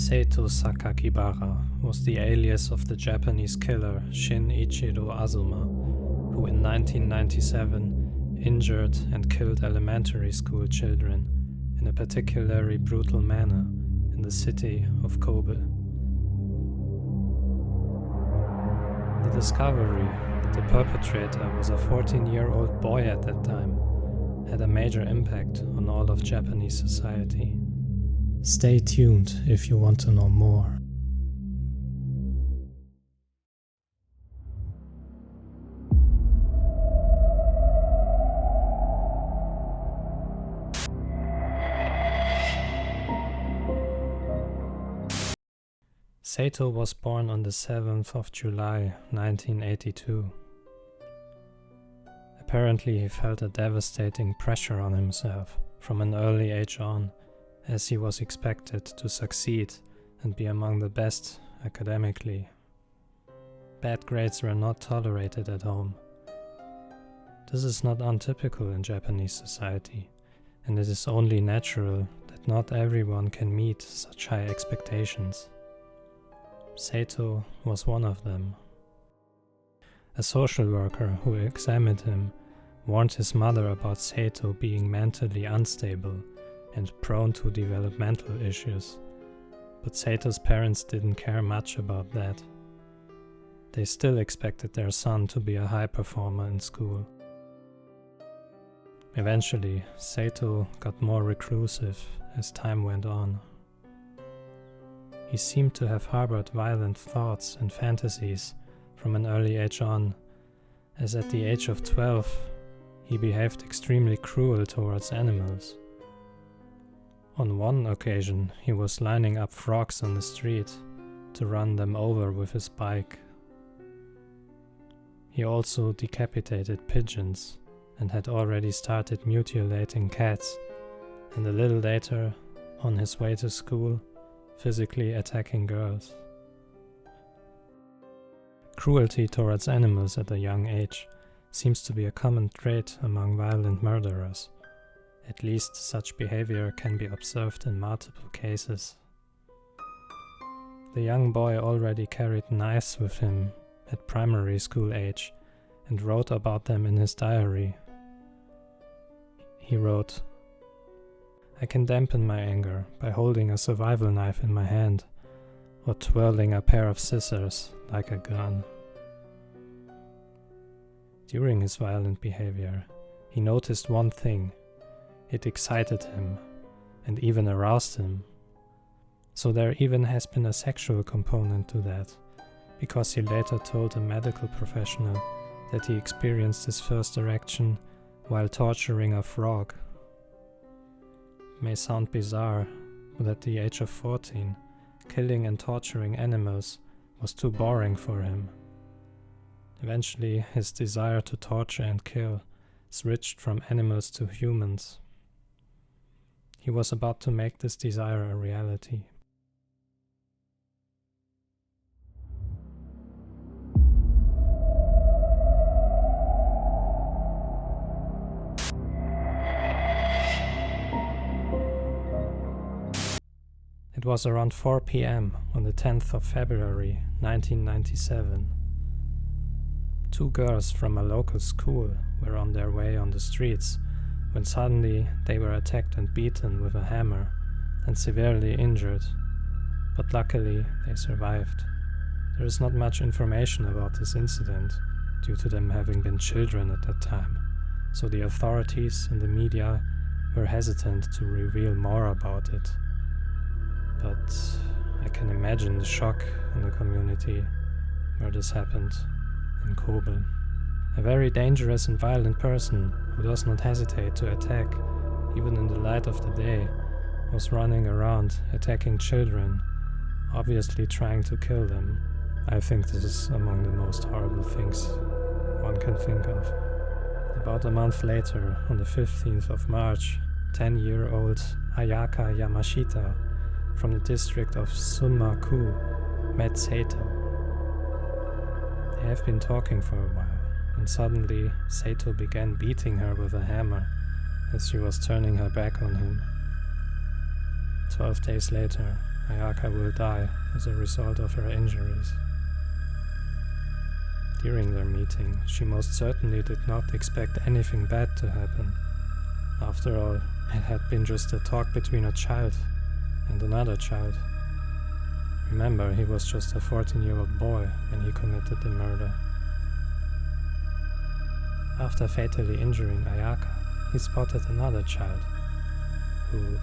Seito Sakakibara was the alias of the Japanese killer Shinichiro Azuma, who in 1997 injured and killed elementary school children in a particularly brutal manner in the city of Kobe. The discovery that the perpetrator was a 14-year-old boy at that time had a major impact on all of Japanese society. Stay tuned if you want to know more. Seito was born on the 7th of July 1982. Apparently he felt a devastating pressure on himself from an early age on, as he was expected to succeed and be among the best academically. Bad grades were not tolerated at home. This is not untypical in Japanese society, and it is only natural that not everyone can meet such high expectations. Seito was one of them. A social worker who examined him warned his mother about Seito being mentally unstable and prone to developmental issues, but Seito's parents didn't care much about that. They still expected their son to be a high performer in school. Eventually, Seito got more reclusive as time went on. He seemed to have harbored violent thoughts and fantasies from an early age on, as at the age of 12, he behaved extremely cruel towards animals. On one occasion, he was lining up frogs on the street to run them over with his bike. He also decapitated pigeons and had already started mutilating cats, and a little later, on his way to school, physically attacking girls. Cruelty towards animals at a young age seems to be a common trait among violent murderers. At least such behavior can be observed in multiple cases. The young boy already carried knives with him at primary school age and wrote about them in his diary. He wrote, "I can dampen my anger by holding a survival knife in my hand or twirling a pair of scissors like a gun." During his violent behavior, he noticed one thing. It excited him and even aroused him. So there even has been a sexual component to that, because he later told a medical professional that he experienced his first erection while torturing a frog. It may sound bizarre, but at the age of 14, killing and torturing animals was too boring for him. Eventually, his desire to torture and kill switched from animals to humans. He was about to make this desire a reality. It was around 4 p.m. on the 10th of February 1997. Two girls from a local school were on their way on the streets when suddenly they were attacked and beaten with a hammer and severely injured, but luckily they survived. There is not much information about this incident due to them having been children at that time, so the authorities and the media were hesitant to reveal more about it. But I can imagine the shock in the community where this happened in Kobe. A very dangerous and violent person who does not hesitate to attack, even in the light of the day, was running around attacking children, obviously trying to kill them. I think this is among the most horrible things one can think of. About a month later, on the 15th of March, 10-year-old Ayaka Yamashita from the district of Sunma-ku met Seito. They have been talking for a while, and suddenly Seito began beating her with a hammer as she was turning her back on him. 12 days later, Ayaka will die as a result of her injuries. During their meeting, she most certainly did not expect anything bad to happen. After all, it had been just a talk between a child and another child. Remember, he was just a 14-year-old boy when he committed the murder. After fatally injuring Ayaka, he spotted another child, who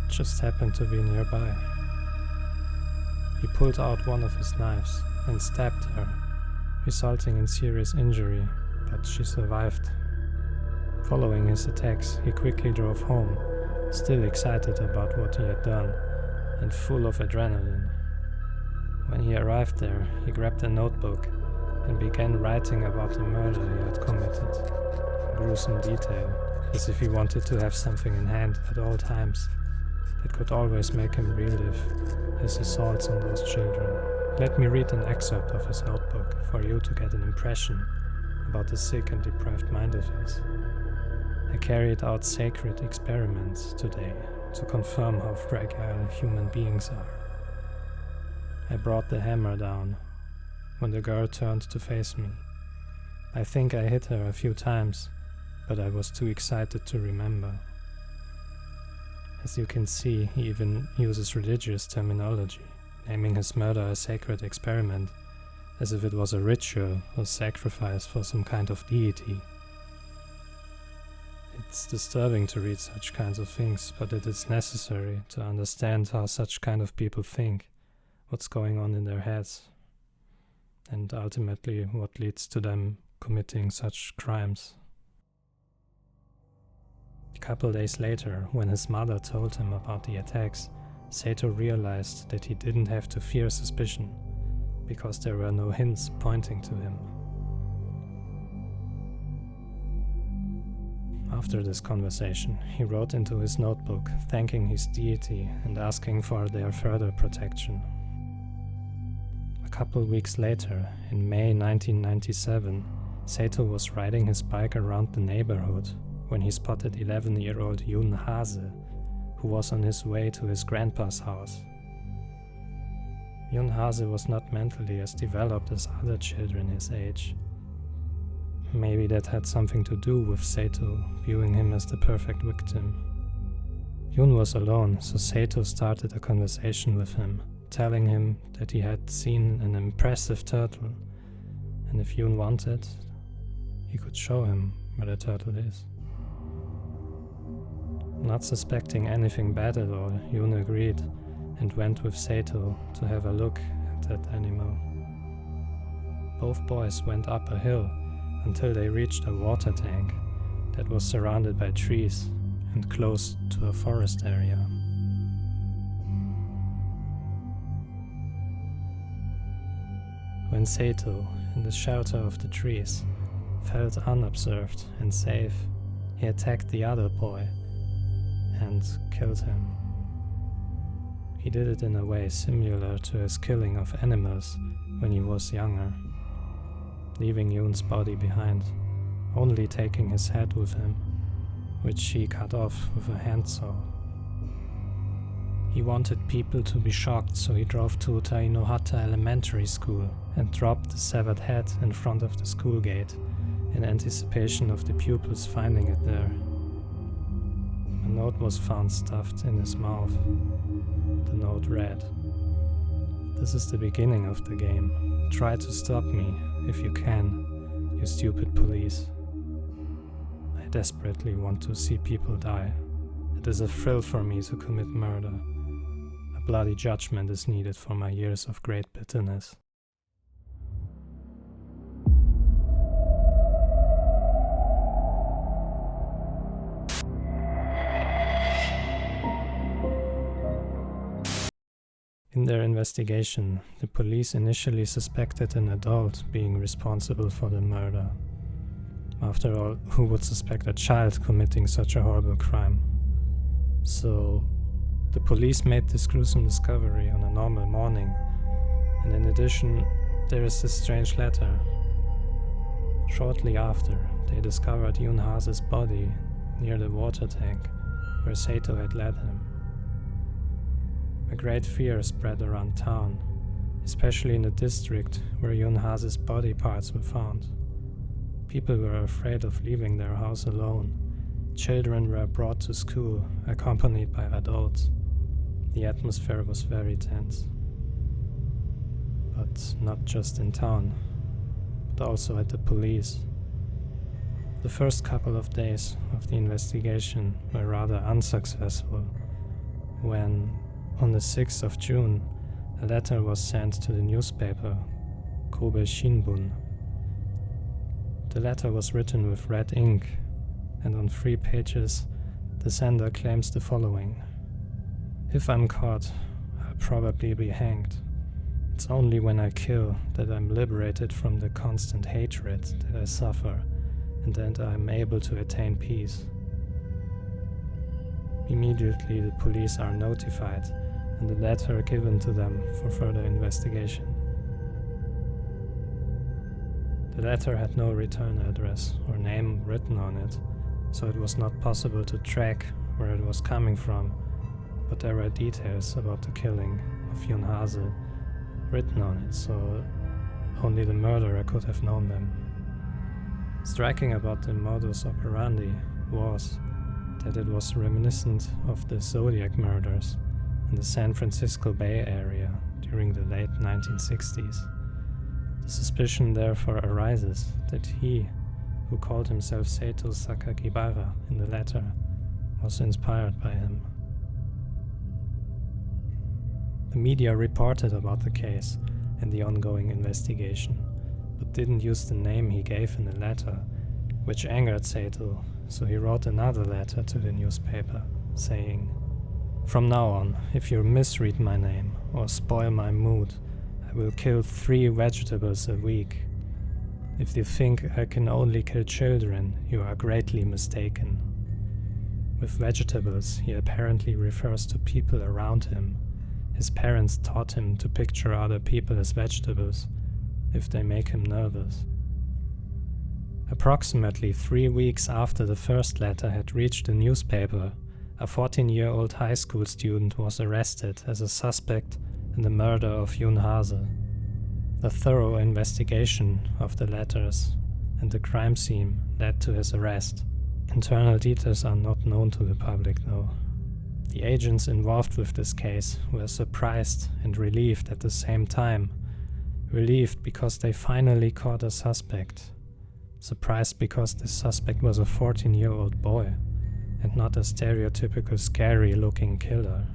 just happened to be nearby. He pulled out one of his knives and stabbed her, resulting in serious injury, but she survived. Following his attacks, he quickly drove home, still excited about what he had done and full of adrenaline. When he arrived there, he grabbed a notebook and began writing about the murder he had committed, in gruesome detail, as if he wanted to have something in hand at all times that could always make him relive his assaults on those children. Let me read an excerpt of his notebook for you to get an impression about the sick and deprived mind of his. I carried out sacred experiments today to confirm how fragile human beings are. I brought the hammer down when the girl turned to face me. I think I hit her a few times, but I was too excited to remember. As you can see, he even uses religious terminology, naming his murder a sacred experiment, as if it was a ritual or sacrifice for some kind of deity. It's disturbing to read such kinds of things, but it is necessary to understand how such kind of people think, what's going on in their heads, and ultimately what leads to them committing such crimes. A couple days later, when his mother told him about the attacks, Seito realized that he didn't have to fear suspicion, because there were no hints pointing to him. After this conversation, he wrote into his notebook, thanking his deity and asking for their further protection. A couple weeks later, in May 1997, Seito was riding his bike around the neighborhood when he spotted 11-year-old Yun Hase, who was on his way to his grandpa's house. Yun Hase was not mentally as developed as other children his age. Maybe that had something to do with Seito viewing him as the perfect victim. Yun was alone, so Seito started a conversation with him, telling him that he had seen an impressive turtle, and if Yun wanted, he could show him where the turtle is. Not suspecting anything bad at all, Yun agreed and went with Seito to have a look at that animal. Both boys went up a hill until they reached a water tank that was surrounded by trees and close to a forest area. When Seito, in the shelter of the trees, felt unobserved and safe, he attacked the other boy and killed him. He did it in a way similar to his killing of animals when he was younger, leaving Yun's body behind, only taking his head with him, which he cut off with a handsaw. He wanted people to be shocked, so he drove to Tainohata Elementary School and dropped the severed head in front of the school gate in anticipation of the pupils finding it there. A note was found stuffed in his mouth. The note read, "This is the beginning of the game. Try to stop me, if you can, you stupid police. I desperately want to see people die. It is a thrill for me to commit murder. A bloody judgment is needed for my years of great bitterness." In their investigation, the police initially suspected an adult being responsible for the murder. After all, who would suspect a child committing such a horrible crime? So, the police made this gruesome discovery on a normal morning, and in addition, there is this strange letter. Shortly after, they discovered Yun Hase's body near the water tank where Seito had led him. A great fear spread around town, especially in the district where Yunhase's body parts were found. People were afraid of leaving their house alone. Children were brought to school, accompanied by adults. The atmosphere was very tense. But not just in town, but also at the police. The first couple of days of the investigation were rather unsuccessful when, on the 6th of June, a letter was sent to the newspaper Kobe Shinbun. The letter was written with red ink, and on 3 pages the sender claims the following: "If I'm caught, I'll probably be hanged. It's only when I kill that I'm liberated from the constant hatred that I suffer, and that I'm able to attain peace." Immediately the police are notified, and the letter given to them for further investigation. The letter had no return address or name written on it, so it was not possible to track where it was coming from, but there were details about the killing of Yunhase written on it, so only the murderer could have known them. Striking about the modus operandi was that it was reminiscent of the Zodiac murders in the San Francisco Bay Area during the late 1960s. The suspicion therefore arises that he, who called himself Seito Sakakibara in the letter, was inspired by him. The media reported about the case and the ongoing investigation, but didn't use the name he gave in the letter, which angered Seito, so he wrote another letter to the newspaper, saying, "From now on, if you misread my name or spoil my mood, I will kill 3 vegetables a week. If you think I can only kill children, you are greatly mistaken." With vegetables, he apparently refers to people around him. His parents taught him to picture other people as vegetables if they make him nervous. Approximately 3 weeks after the first letter had reached the newspaper, a 14-year-old high school student was arrested as a suspect in the murder of Yunhase. A thorough investigation of the letters and the crime scene led to his arrest. Internal details are not known to the public, though. The agents involved with this case were surprised and relieved at the same time. Relieved because they finally caught a suspect. Surprised because this suspect was a 14-year-old boy and not a stereotypical scary-looking killer.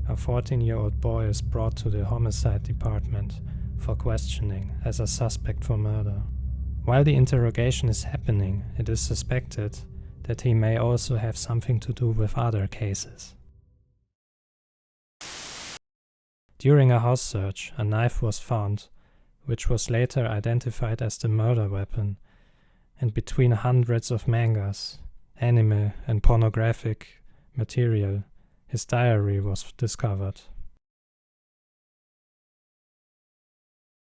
A 14-year-old boy is brought to the homicide department for questioning as a suspect for murder. While the interrogation is happening, it is suspected that he may also have something to do with other cases. During a house search, a knife was found, which was later identified as the murder weapon, and between hundreds of mangas, anime and pornographic material, his diary was discovered.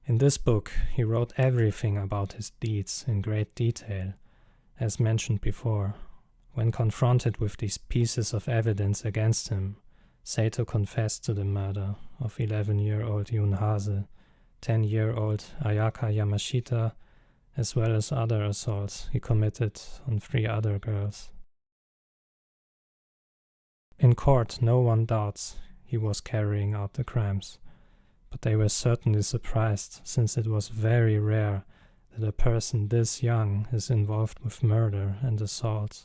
In this book, he wrote everything about his deeds in great detail, as mentioned before. When confronted with these pieces of evidence against him, Seito confessed to the murder of 11-year-old Yunhase, 10-year-old Ayaka Yamashita, as well as other assaults he committed on 3 other girls. In court, no one doubts he was carrying out the crimes, but they were certainly surprised, since it was very rare that a person this young is involved with murder and assault.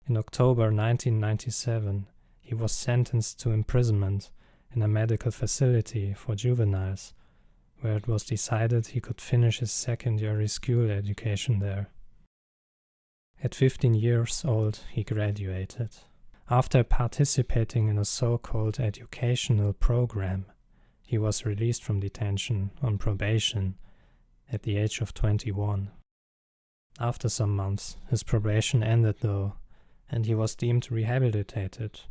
In October 1997, he was sentenced to imprisonment in a medical facility for juveniles, where it was decided he could finish his secondary school education there. At 15 years old, he graduated. After participating in a so-called educational program, he was released from detention on probation at the age of 21. After some months, his probation ended though, and he was deemed rehabilitated,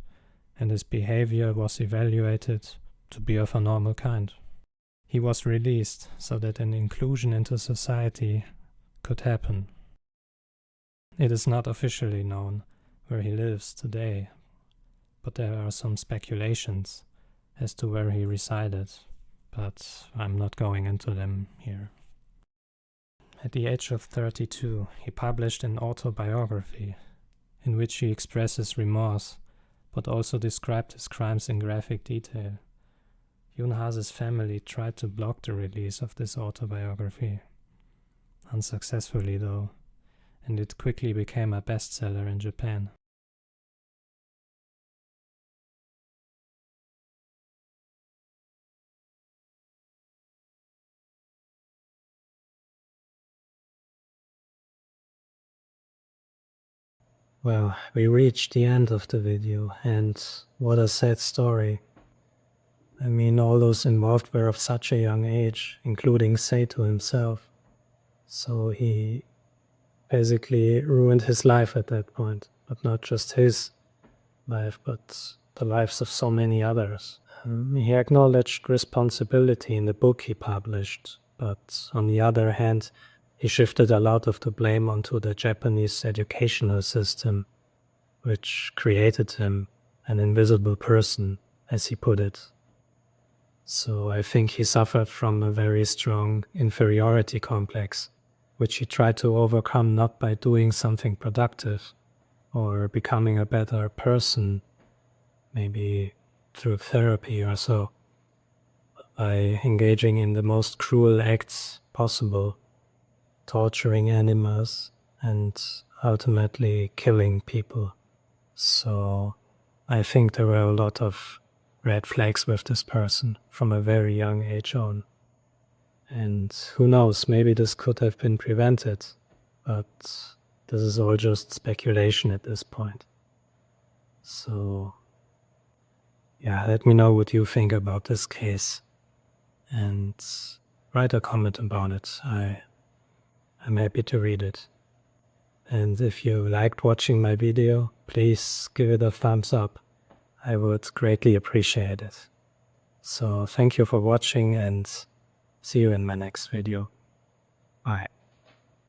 and his behavior was evaluated to be of a normal kind. He was released so that an inclusion into society could happen. It is not officially known where he lives today, but there are some speculations as to where he resided, but I'm not going into them here. At the age of 32, he published an autobiography in which he expresses remorse, but also described his crimes in graphic detail. Junhase's family tried to block the release of this autobiography, unsuccessfully though, and it quickly became a bestseller in Japan. Well, we reached the end of the video, and what a sad story. I mean, all those involved were of such a young age, including Seito himself. So he basically ruined his life at that point, but not just his life, but the lives of so many others. He acknowledged responsibility in the book he published, but on the other hand, he shifted a lot of the blame onto the Japanese educational system, which created him an invisible person, as he put it. So I think he suffered from a very strong inferiority complex, which he tried to overcome not by doing something productive or becoming a better person, maybe through therapy or so, by engaging in the most cruel acts possible, torturing animals and ultimately killing people. So I think there were a lot of red flags with this person from a very young age on. And who knows, maybe this could have been prevented, but this is all just speculation at this point. So yeah, let me know what you think about this case and write a comment about it. I'm happy to read it. And if you liked watching my video, please give it a thumbs up. I would greatly appreciate it. So thank you for watching and see you in my next video. Bye.